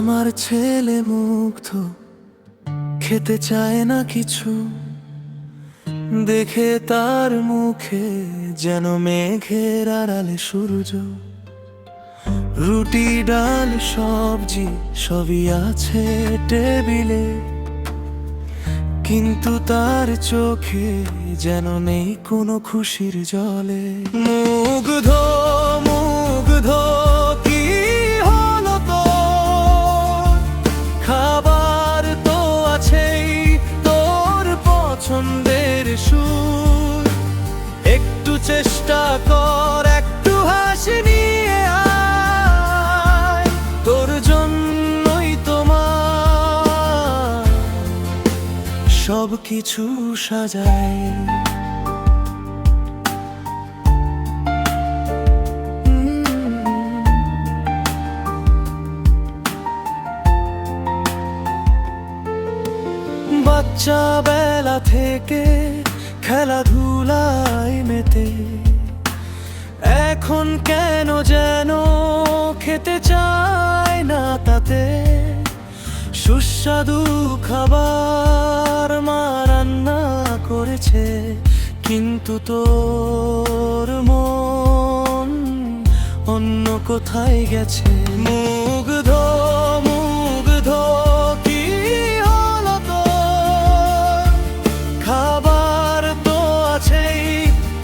আমার ছেলে মুগ্ধ, খেতে চায় না কিছু, দেখে তার মুখে যেন মেঘের আড়ালে সূর্য। রুটি ডাল সবজি সবই আছে টেবিলে, কিন্তু তার চোখে যেন নেই কোনো খুশির জলে। মুগ্ধ মুগ্ধ কি হলো তোর? খাবার তো আছেই, তোর পছন্দের সুর। একটু চেষ্টা কর, একটু হাসি নিয়ে আয়, তোর জন্যই তোমার সব কিছু সাজায়। বাচ্চা বেলা থেকে খেলাধুলায় মেতে, এখন কেন যেন খেতে চায় না তাতে। সুস্বাদু খাবার মা রান্না করেছে, কিন্তু তোর মন অন্য কোথায় গেছে। মুগ্ধ মুগ্ধ কি হলো তোর? খাবার তো আছেই,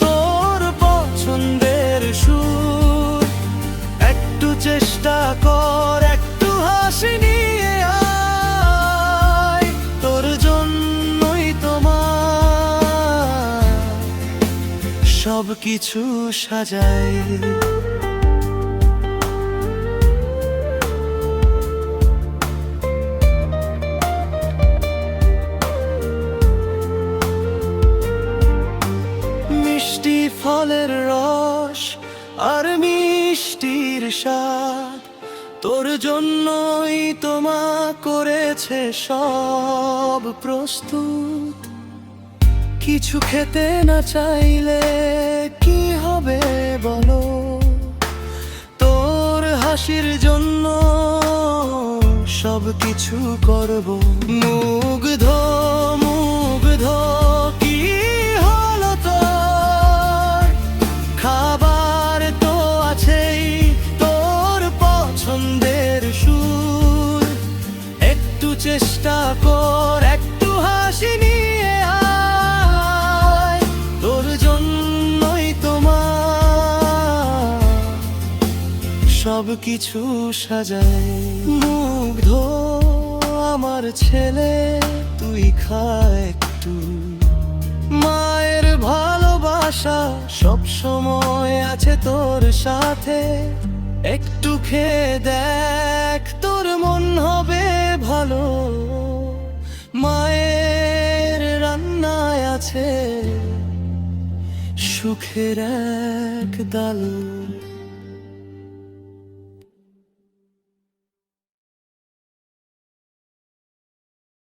তোর পছন্দের সুর। একটু চেষ্টা কর, একটু হাসি নিয়ে আয়, তোর জন্যই তোমার সব কিছু সাজায়। মিষ্টি ফলের রস আর মিষ্টির স্বাদ, তোর জন্যই তোমা করেছে সব প্রস্তুত। কিছু খেতে না চাইলে কি হবে বলো? তোর হাসির জন্য সব কিছু করব। মুগ্ধ মুগ্ধ কি হলো তোর? খাবার তো আছেই, তোর পছন্দের সুর। একটু চেষ্টা কর, একটু হাসি নিয়ে আয়, তোর জন্যই তোমার সব কিছু সাজায়। মুগ্ধ আমার ছেলে, তুই খা একটু। মায়ের ভালোবাসা সব সময় আছে তোর সাথে। একটু খেয়ে দেখ, তোর মন হবে ভালো। মায়ের রান্নায় আছে সুখের এক ডাল।